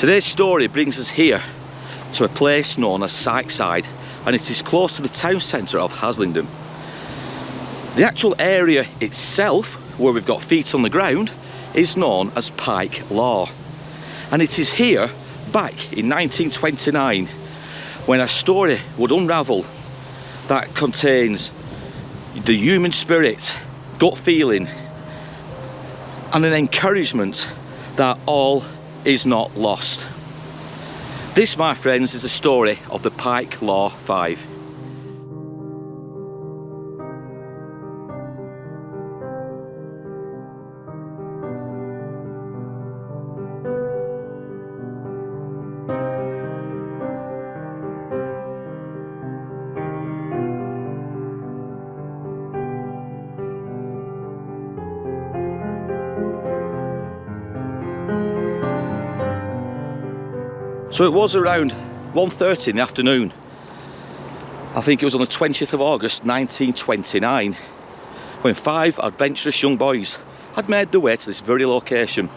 Today's story brings us here to a place known as Sykeside, and it is close to the town centre of Haslingden. The actual area itself, where we've got feet on the ground, is known as Pike Law, and it is here back in 1929 when a story would unravel that contains the human spirit, gut feeling, and an encouragement that all is not lost. This, my friends, is the story of the Pike Law 5. So it was around 1:30 in the afternoon. I think it was on the 20th of August 1929 when 5 adventurous young boys had made their way to this very location.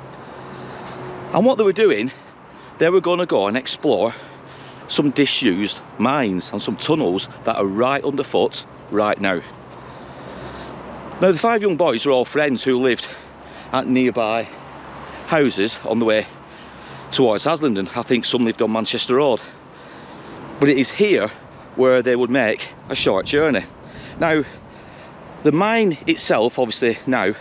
And what they were doing, they were going to go and explore some disused mines and some tunnels that are right underfoot right now. Now, the 5 young boys were all friends who lived at nearby houses on the way towards Haslingden. I think some lived on Manchester Road, but it is here where they would make a short journey. Now, the mine itself obviously now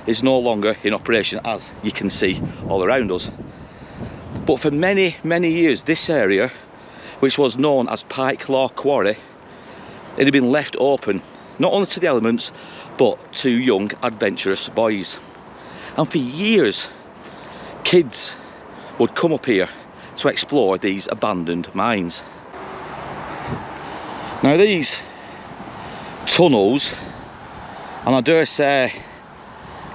is no longer in operation, as you can see all around us, but for many years this area, which was known as Pike Law Quarry, it had been left open not only to the elements but to young adventurous boys. And for years kids would come up here to explore these abandoned mines. Now, these tunnels, and I dare say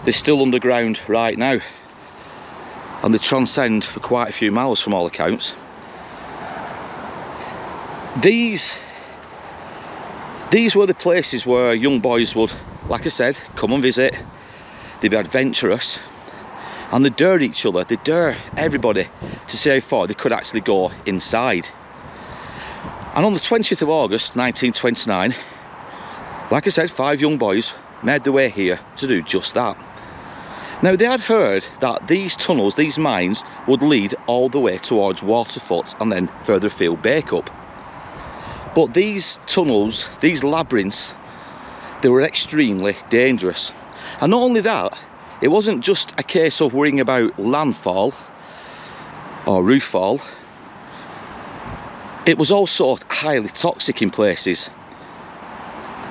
they're still underground right now, and they transcend for quite a few miles from all accounts. These were the places where young boys would, like I said, come and visit. They'd be adventurous, and they dare each other, they dare everybody to see how far they could actually go inside. And on the 20th of August 1929, like I said, 5 young boys made their way here to do just that. Now, they had heard that these tunnels, these mines, would lead all the way towards Waterfoot and then further afield Bacup. But these tunnels, these labyrinths, they were extremely dangerous. And not only that, it wasn't just a case of worrying about landfall or roof fall. It was also highly toxic in places.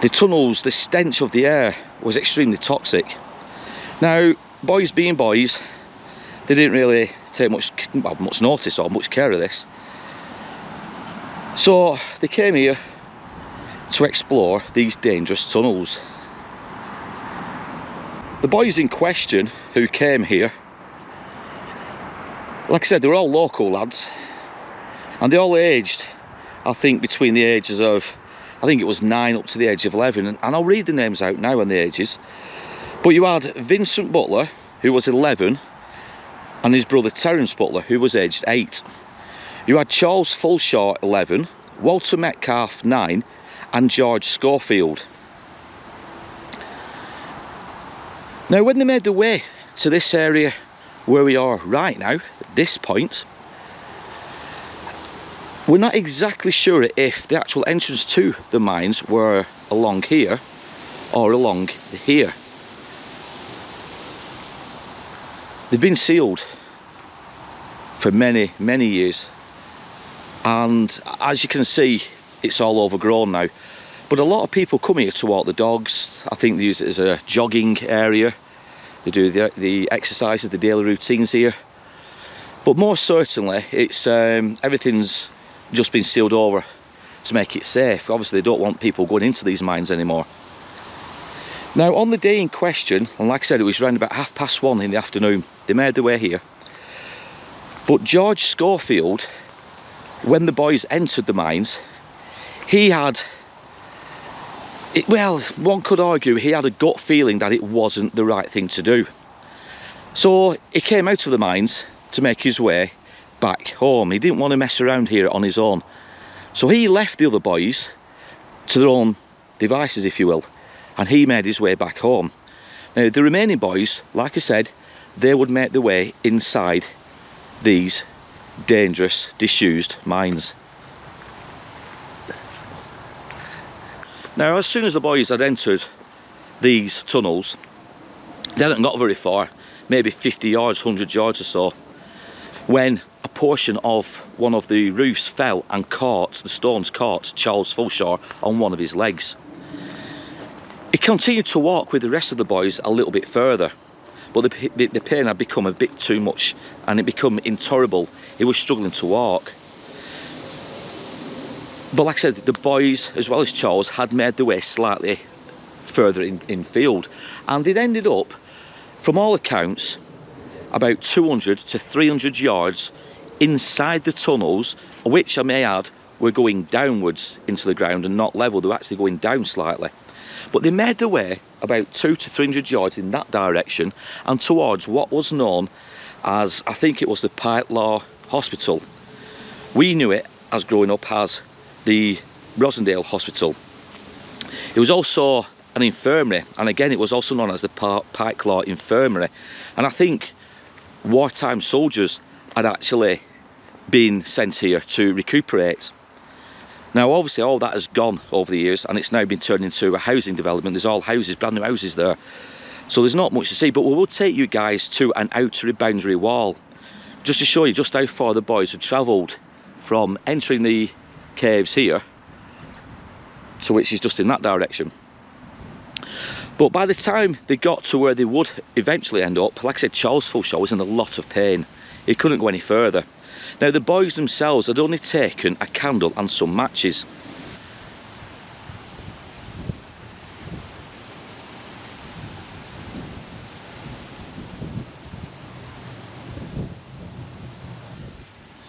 The tunnels, the stench of the air was extremely toxic. Now, boys being boys, they didn't really take much notice or much care of this. So they came here to explore these dangerous tunnels. The boys in question who came here, like I said, they were all local lads, and they all aged, I think, between the ages of, I think it was 9 up to the age of 11, and I'll read the names out now and the ages. But you had Vincent Butler, who was 11, and his brother Terence Butler, who was aged 8. You had Charles Fulshaw, 11, Walter Metcalf, 9, and George Schofield. Now, when they made their way to this area where we are right now, at this point, we're not exactly sure if the actual entrance to the mines were along here or along here. They've been sealed for many years, and as you can see, it's all overgrown now. But a lot of people come here to walk the dogs. I think they use it as a jogging area. They do the exercises, the daily routines here. But more certainly, it's everything's just been sealed over to make it safe. Obviously, they don't want people going into these mines anymore. Now, on the day in question, and like I said, it was around about 1:30 in the afternoon, they made their way here. But George Schofield, when the boys entered the mines, he had, well, one could argue he had a gut feeling that it wasn't the right thing to do. So he came out of the mines to make his way back home. He didn't want to mess around here on his own. So he left the other boys to their own devices, if you will, and he made his way back home. Now, the remaining boys, like I said, they would make their way inside these dangerous, disused mines. Now, as soon as the boys had entered these tunnels, they hadn't got very far, maybe 50 yards, 100 yards or so, when a portion of one of the roofs fell and caught, the stones caught Charles Fulshaw on one of his legs. He continued to walk with the rest of the boys a little bit further, but the pain had become a bit too much and it became intolerable. He was struggling to walk. But like I said, the boys, as well as Charles, had made their way slightly further infield, and it ended up, from all accounts, about 200 to 300 yards inside the tunnels, which I may add were going downwards into the ground and not level. They were actually going down slightly. But they made their way about 200 to 300 yards in that direction and towards what was known as, I think it was the Pike Law Hospital. We knew it, as growing up, as the Rosendale Hospital. It was also an infirmary, and again it was also known as the Pike Law Infirmary, and I think wartime soldiers had actually been sent here to recuperate. Now obviously all that has gone over the years and it's now been turned into a housing development. There's all houses, brand new houses there, so there's not much to see, but we will take you guys to an outer boundary wall just to show you just how far the boys had travelled from entering the caves here to which is just in that direction. But by the time they got to where they would eventually end up, like I said, Charles Fulshaw was in a lot of pain. He couldn't go any further. Now the boys themselves had only taken a candle and some matches.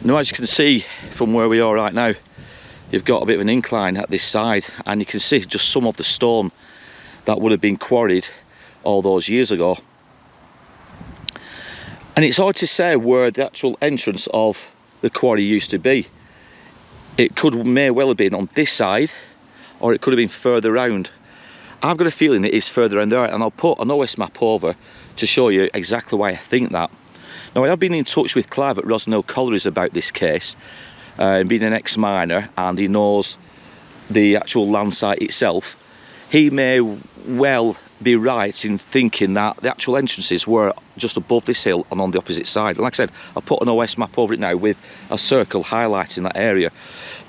Now as you can see from where we are right now, you've got a bit of an incline at this side, and you can see just some of the stone that would have been quarried all those years ago. And it's hard to say where the actual entrance of the quarry used to be. It may well have been on this side, or it could have been further round. I've got a feeling it is further around there, and I'll put an OS map over to show you exactly why I think that. Now I have been in touch with Clive at Rosendale Collieries about this case, being an ex-miner, and he knows the actual land site itself. He may well be right in thinking that the actual entrances were just above this hill and on the opposite side. And like I said, I'll put an OS map over it now with a circle highlighting that area.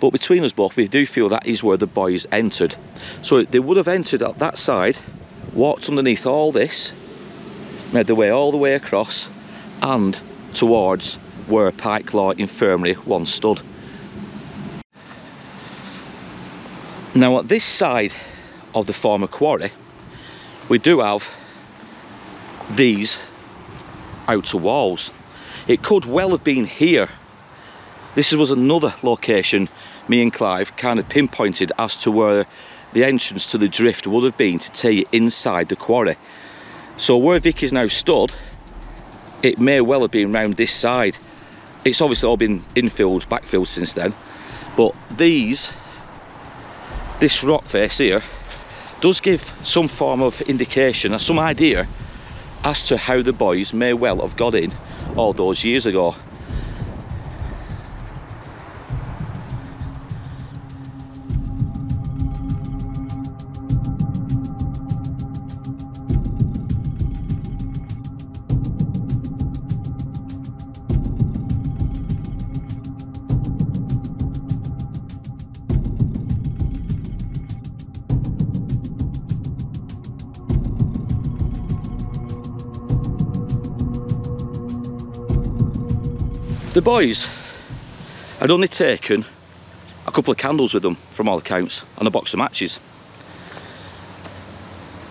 But between us both, we do feel that is where the boys entered. So they would have entered at that side, walked underneath all this, made their way all the way across and towards where Pike Law Infirmary once stood. Now at this side of the former quarry, we do have these outer walls. It could well have been here. This was another location me and Clive kind of pinpointed as to where the entrance to the drift would have been to take you inside the quarry. So where Vicky's now stood, it may well have been round this side. It's obviously all been infilled, backfilled since then, but this rock face here does give some form of indication or some idea as to how the boys may well have got in all those years ago. The boys had only taken a couple of candles with them, from all accounts, and a box of matches.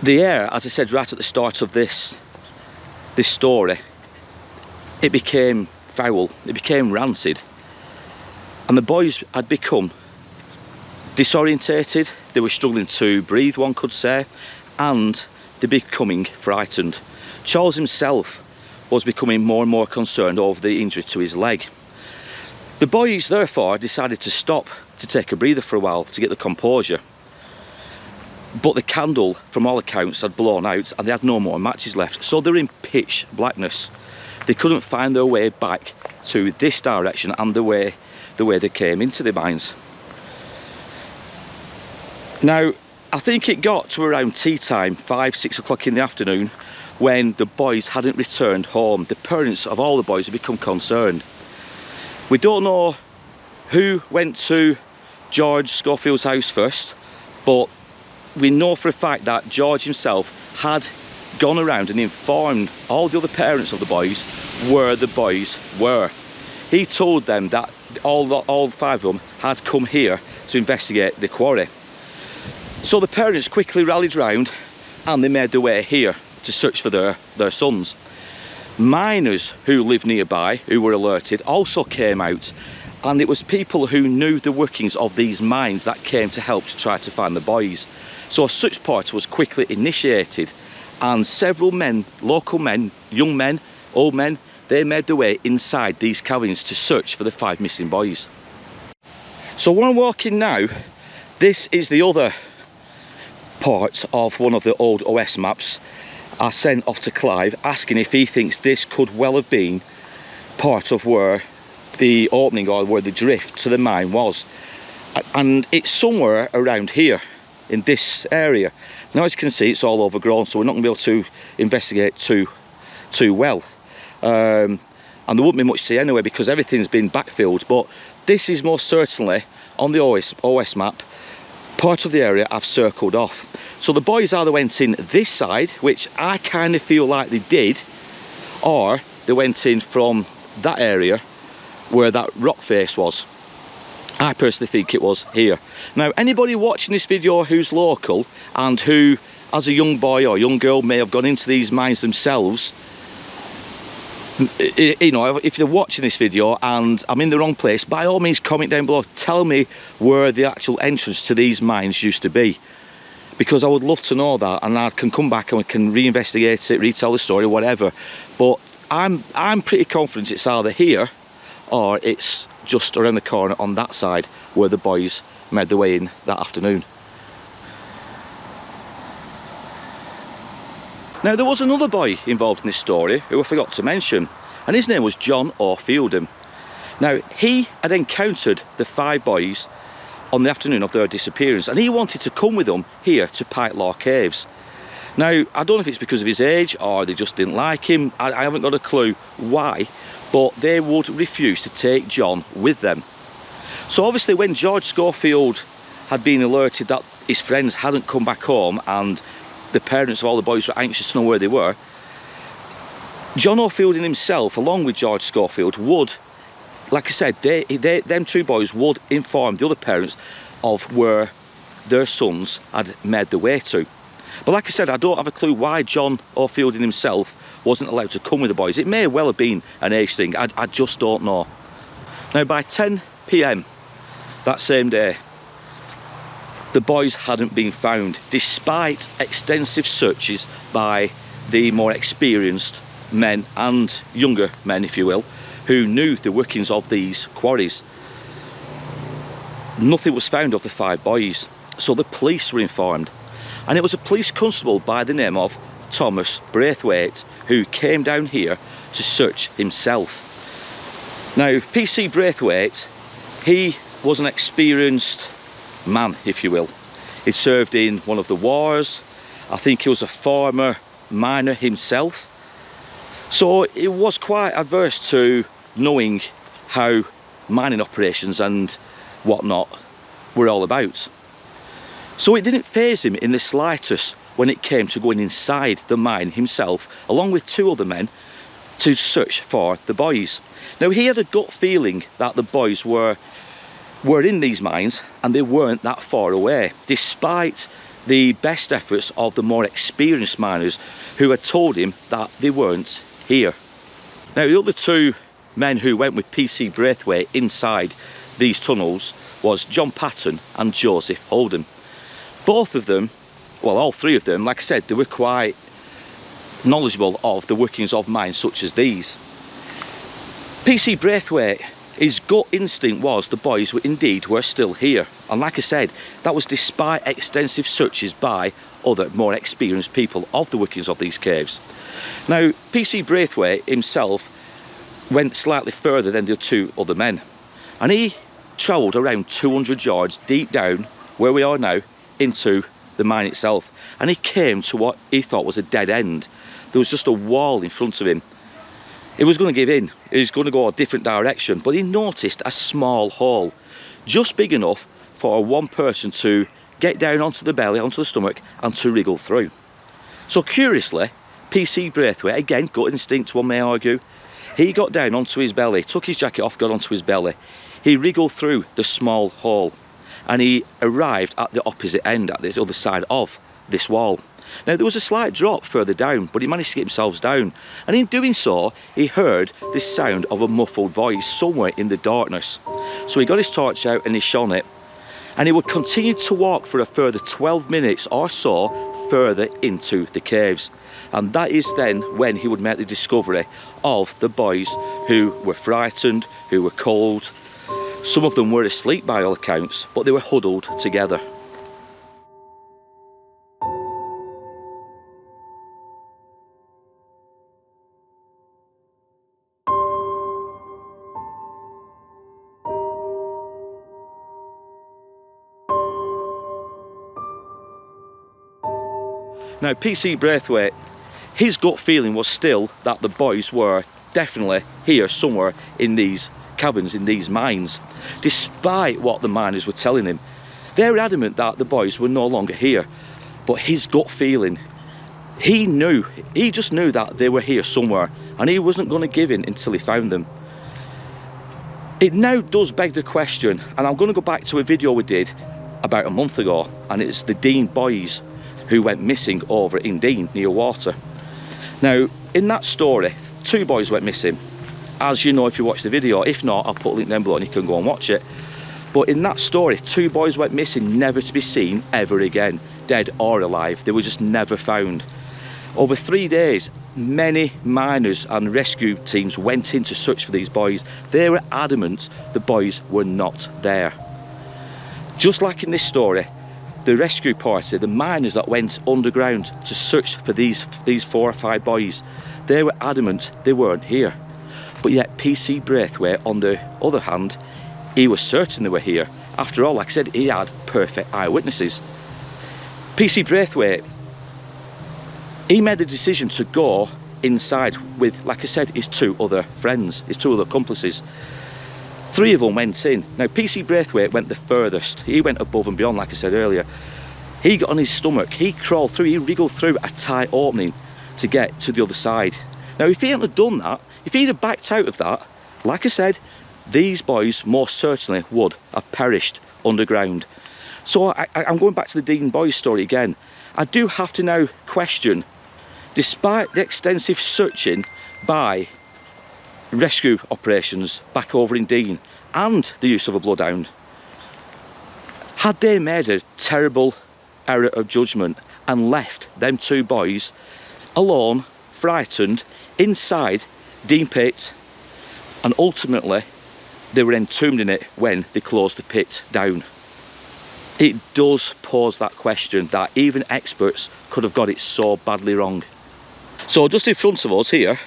The air, as I said right at the start of this story, it became foul, it became rancid, and the boys had become disorientated. They were struggling to breathe, one could say, and they're becoming frightened. Charles himself was becoming more and more concerned over the injury to his leg. The boys therefore decided to stop to take a breather for a while to get the composure. But the candle, from all accounts, had blown out and they had no more matches left, so they're in pitch blackness. They couldn't find their way back to this direction and the way they came into the mines. Now, I think it got to around tea time, 5-6 o'clock in the afternoon, when the boys hadn't returned home. The parents of all the boys had become concerned. We don't know who went to George Schofield's house first, but we know for a fact that George himself had gone around and informed all the other parents of the boys where the boys were. He told them that all 5 of them had come here to investigate the quarry. So the parents quickly rallied round and they made their way here to search for their sons. Miners who lived nearby, who were alerted, also came out, and it was people who knew the workings of these mines that came to help to try to find the boys. So a search party was quickly initiated, and several men, local men, young men, old men, they made their way inside these cabins to search for the 5 missing boys. So where I'm walking now, this is the other part of one of the old OS maps I sent off to Clive, asking if he thinks this could well have been part of where the opening or where the drift to the mine was. And it's somewhere around here in this area. Now, as you can see, it's all overgrown, so we're not going to be able to investigate too well. And there wouldn't be much to see anyway because everything's been backfilled, but this is most certainly on the OS map part of the area I've circled off. So the boys either went in this side, which I kind of feel like they did, or they went in from that area where that rock face was. I personally think it was here. Now, anybody watching this video who's local and who, as a young boy or young girl, may have gone into these mines themselves, you know, if they're watching this video and I'm in the wrong place, by all means comment down below, tell me where the actual entrance to these mines used to be, because I would love to know that, and I can come back and we can reinvestigate it, retell the story, whatever. But I'm pretty confident it's either here or it's just around the corner on that side where the boys made their way in that afternoon. Now, there was another boy involved in this story who I forgot to mention, and his name was John O'Fielden. Now, he had encountered the 5 boys on the afternoon of their disappearance, and he wanted to come with them here to Pike Law Caves. Now, I don't know if it's because of his age or they just didn't like him. I haven't got a clue why, but they would refuse to take John with them. So obviously when George Schofield had been alerted that his friends hadn't come back home and the parents of all the boys were anxious to know where they were, John O'Fielden himself, along with George Schofield, would, like I said, them 2 boys would inform the other parents of where their sons had made their way to. But like I said, I don't have a clue why John O'Fielden himself wasn't allowed to come with the boys. It may well have been an age thing, I just don't know. Now, by 10 PM that same day, the boys hadn't been found, despite extensive searches by the more experienced men and younger men, if you will, who knew the workings of these quarries. Nothing was found of the 5 boys, so the police were informed, and it was a police constable by the name of Thomas Braithwaite who came down here to search himself. Now, PC Braithwaite, he was an experienced man, if you will. He served in one of the wars. I think he was a former miner himself, so he was quite adverse to knowing how mining operations and whatnot were all about. So it didn't faze him in the slightest when it came to going inside the mine himself, along with 2 other men, to search for the boys. Now, he had a gut feeling that the boys were in these mines and they weren't that far away, despite the best efforts of the more experienced miners who had told him that they weren't here. Now, the other 2 men who went with PC Braithwaite inside these tunnels was John Patton and Joseph Holden. Both of them, well, all 3 of them, like I said, they were quite knowledgeable of the workings of mines such as these. PC Braithwaite, his gut instinct was the boys were still here. And like I said, that was despite extensive searches by other more experienced people of the workings of these caves. Now, PC Braithwaite himself went slightly further than the two other men, and he travelled around 200 yards deep down where we are now into the mine itself, and he came to what he thought was a dead end. There was just a wall in front of him. He was going to give in, he was going to go a different direction, but he noticed a small hole, just big enough for one person to get down onto the belly, onto the stomach, and to wriggle through. So curiously, PC Braithwaite, again, gut instinct one may argue, he got down onto his belly, took his jacket off, got onto his belly. He wriggled through the small hole, and he arrived at the opposite end, at the other side of this wall. Now, there was a slight drop further down, but he managed to get himself down, and in doing so, he heard this sound of a muffled voice somewhere in the darkness. So he got his torch out and he shone it, and he would continue to walk for a further 12 minutes or so further into the caves. And that is then when he would make the discovery of the boys who were frightened, who were cold. Some of them were asleep by all accounts, but they were huddled together. Now, PC Braithwaite, his gut feeling was still that the boys were definitely here somewhere in these caverns, in these mines, despite what the miners were telling him. They were adamant that the boys were no longer here, but his gut feeling, he just knew that they were here somewhere, and he wasn't going to give in until he found them. It now does beg the question, and I'm going to go back to a video we did about a month ago, and it's the Dean boys who went missing over in Dean near water. Now, in that story, 2 boys went missing, as you know if you watch the video. If not, I'll put a link down below and you can go and watch it. But in that story, 2 boys went missing, never to be seen ever again, dead or alive. They were just never found. Over 3 days, many miners and rescue teams went in to search for these boys. They were adamant the boys were not there. Just like in this story, the rescue party, the miners that went underground to search for these 4 or 5 boys, they were adamant they weren't here. But yet PC Braithwaite, on the other hand, he was certain they were here. After all, like I said, he had perfect eyewitnesses. PC Braithwaite, he made the decision to go inside with, like I said, his 2 other friends, his 2 other accomplices. 3 of them went in. Now, PC Braithwaite went the furthest. He went above and beyond, like I said earlier. He got on his stomach, he crawled through, he wriggled through a tight opening to get to the other side. Now, if he hadn't have done that, if he'd have backed out of that, like I said, these boys most certainly would have perished underground. So I'm going back to the Dean boys story again. I do have to now question, despite the extensive searching by rescue operations back over in Dean and the use of a bloodhound, had they made a terrible error of judgment and left them 2 boys alone, frightened, inside Dean pit, and ultimately they were entombed in it when they closed the pit down? It does pose that question that even experts could have got it so badly wrong. So just in front of us here,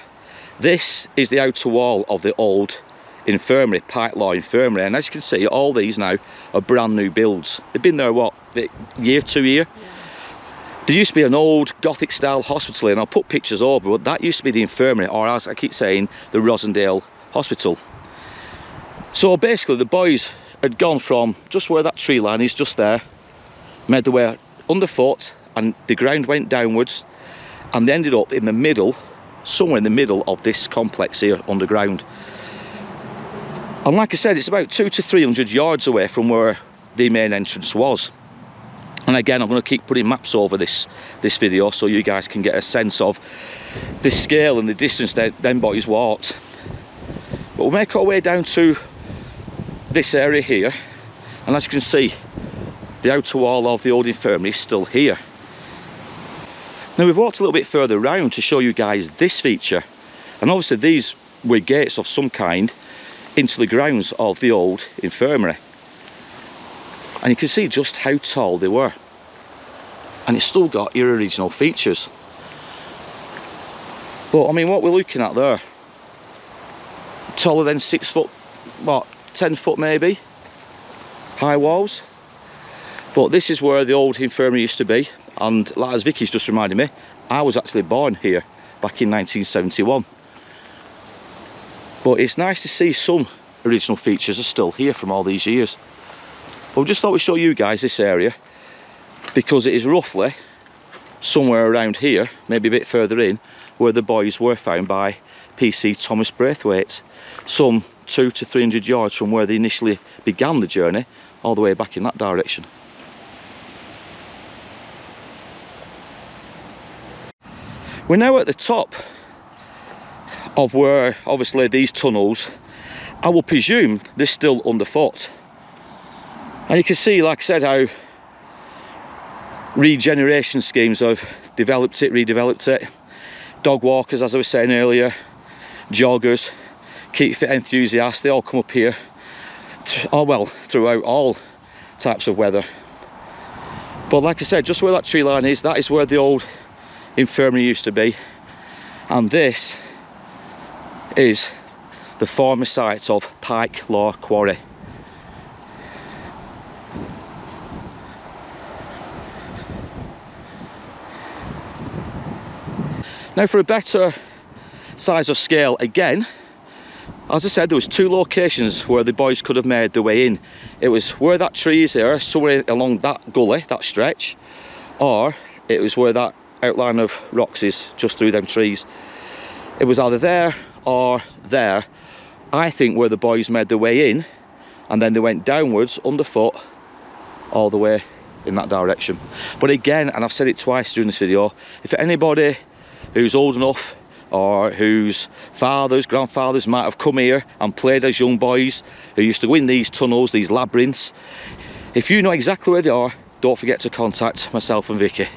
this is the outer wall of the old infirmary, Pike Law infirmary, and as you can see, all these now are brand new builds. They've been there, what, year, 2 years? Yeah. There used to be an old Gothic style hospital, and I'll put pictures over, but that used to be the infirmary, or as I keep saying, the Rosendale Hospital. So basically the boys had gone from just where that tree line is, just there, made their way underfoot, and the ground went downwards, and they ended up in the middle, somewhere in the middle of this complex here underground. And like I said, it's about 200 to 300 yards away from where the main entrance was. And again, I'm going to keep putting maps over this video so you guys can get a sense of the scale and the distance that them boys walked. But we'll make our way down to this area here, and as you can see, the outer wall of the old infirmary is still here. Now, we've walked a little bit further around to show you guys this feature, and obviously these were gates of some kind. into the grounds of the old infirmary. And you can see just how tall they were. And it's still got your original features. But I mean, what we're looking at there, taller than 6 foot, what, 10 foot maybe, high walls. But this is where the old infirmary used to be. And like as Vicky's just reminded me, I was actually born here back in 1971. But it's nice to see some original features are still here from all these years. But we just thought we'd show you guys this area, because it is roughly somewhere around here, maybe a bit further in, where the boys were found by PC Thomas Braithwaite, some 200 to 300 yards from where they initially began the journey, all the way back in that direction. We're now at the top of where, obviously, these tunnels, I will presume they're still underfoot. And you can see, like I said, how regeneration schemes have developed it, redeveloped it. Dog walkers, as I was saying earlier, joggers, keep fit enthusiasts, they all come up here, oh well, throughout all types of weather. But like I said, just where that tree line is, that is where the old infirmary used to be. And this is the former site of Pike Law quarry. Now, for a better size of scale, again, as I said, there was 2 locations where the boys could have made their way in. It was where that tree is there, somewhere along that gully, that stretch, or it was where that outline of rocks is, just through them trees. It was either there or there, I think, where the boys made their way in, and then they went downwards underfoot all the way in that direction. But again, and I've said it twice during this video, if anybody who's old enough, or whose fathers, grandfathers might have come here and played as young boys, who used to go in these tunnels, these labyrinths, if you know exactly where they are, don't forget to contact myself and Vicky.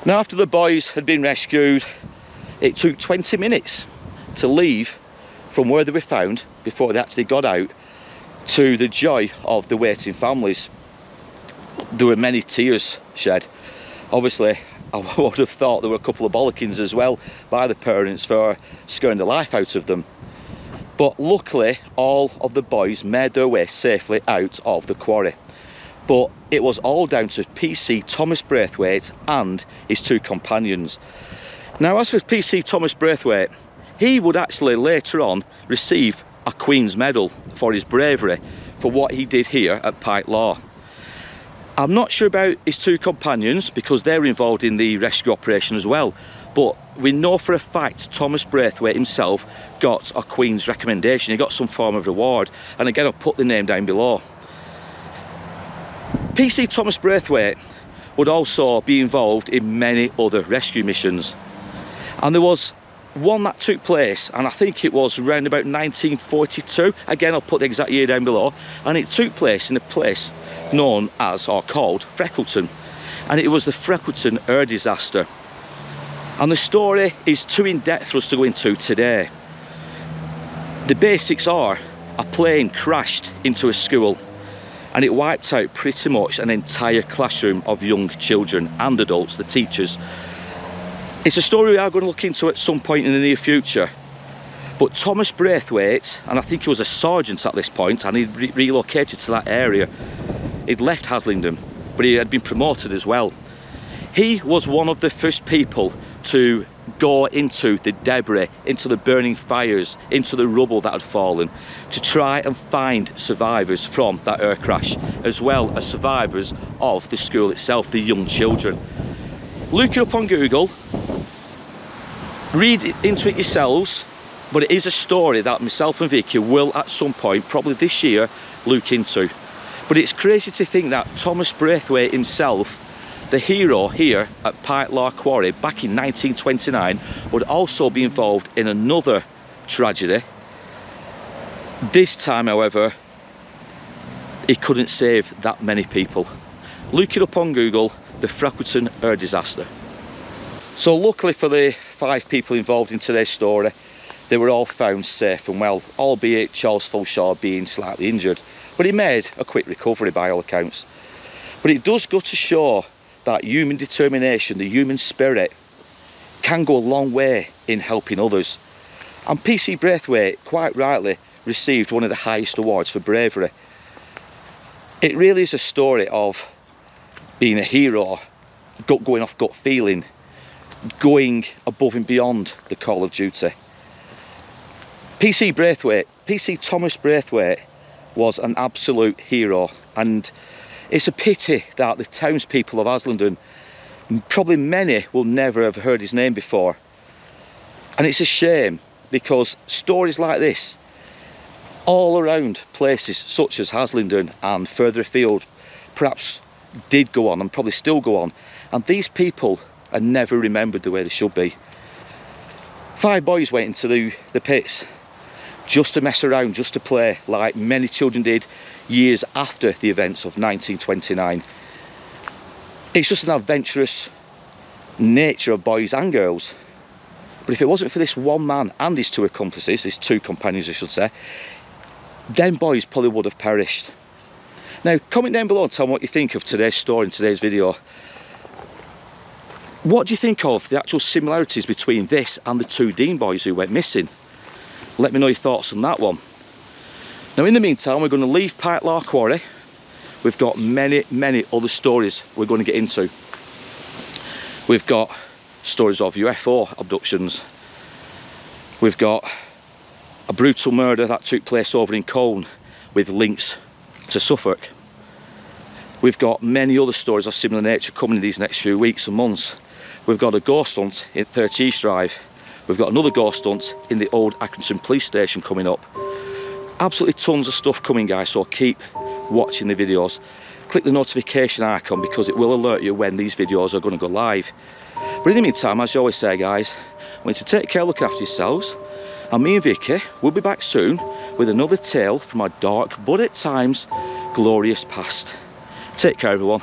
Now, after the boys had been rescued, it took 20 minutes to leave from where they were found before they actually got out, to the joy of the waiting families. There were many tears shed. Obviously, I would have thought there were a couple of bollockings as well by the parents for scaring the life out of them. But luckily, all of the boys made their way safely out of the quarry. But it was all down to PC Thomas Braithwaite and his 2 companions. Now, as for PC Thomas Braithwaite, he would actually later on receive a Queen's Medal for his bravery for what he did here at Pike Law. I'm not sure about his 2 companions, because they're involved in the rescue operation as well, but we know for a fact Thomas Braithwaite himself got a Queen's recommendation. He got some form of reward, and again, I'll put the name down below. PC Thomas Braithwaite would also be involved in many other rescue missions, and there was one that took place, and I think it was around about 1942. Again, I'll put the exact year down below, and it took place in a place known as, or called, Freckleton, and it was the Freckleton air disaster. And the story is too in-depth for us to go into today. The basics are, a plane crashed into a school, and it wiped out pretty much an entire classroom of young children and adults, the teachers. It's a story we are going to look into at some point in the near future. But Thomas Braithwaite, and I think he was a sergeant at this point, and he'd relocated to that area. He'd left Haslingden, but he had been promoted as well. He was one of the first people to go into the debris, into the burning fires, into the rubble that had fallen, to try and find survivors from that air crash, as well as survivors of the school itself, the young children. Look it up on Google, read into it yourselves, but it is a story that myself and Vicky will at some point, probably this year, look into. But it's crazy to think that Thomas Braithwaite himself, the hero here at Pike Law Quarry back in 1929, would also be involved in another tragedy. This time, however, he couldn't save that many people. Look it up on Google, the Freckleton air disaster. So luckily for the 5 people involved in today's story, they were all found safe and well, albeit Charles Fulshaw being slightly injured. But he made a quick recovery by all accounts. But it does go to show that human determination, the human spirit, can go a long way in helping others. And PC Braithwaite, quite rightly, received one of the highest awards for bravery. It really is a story of being a hero, going off gut feeling, going above and beyond the call of duty. PC Thomas Braithwaite was an absolute hero, and it's a pity that the townspeople of Haslingden, probably many, will never have heard his name before. And it's a shame, because stories like this all around places such as Haslingden and further afield perhaps did go on and probably still go on, and these people are never remembered the way they should be. 5 boys went into the pits just to mess around, just to play, like many children did years after the events of 1929. It's just an adventurous nature of boys and girls. But if it wasn't for this one man and his 2 accomplices, his 2 companions I should say, them boys probably would have perished. Now, comment down below and tell me what you think of today's story in today's video. What do you think of the actual similarities between this and the 2 Dean boys who went missing? Let me know your thoughts on that one. Now, in the meantime, we're going to leave Pike Law quarry. We've got many other stories we're going to get into. We've got stories of UFO abductions. We've got a brutal murder that took place over in Colne with links to Suffolk. We've got many other stories of similar nature coming in these next few weeks and months. We've got a ghost hunt in 30 East Drive. We've got another ghost hunt in the old Accrington police station coming up. Absolutely tons of stuff coming, guys, so keep watching the videos. Click the notification icon because it will alert you when these videos are going to go live. But in the meantime, as you always say, guys, I want you to take care, look after yourselves, and me and Vicky will be back soon with another tale from our dark but at times glorious past. Take care, everyone.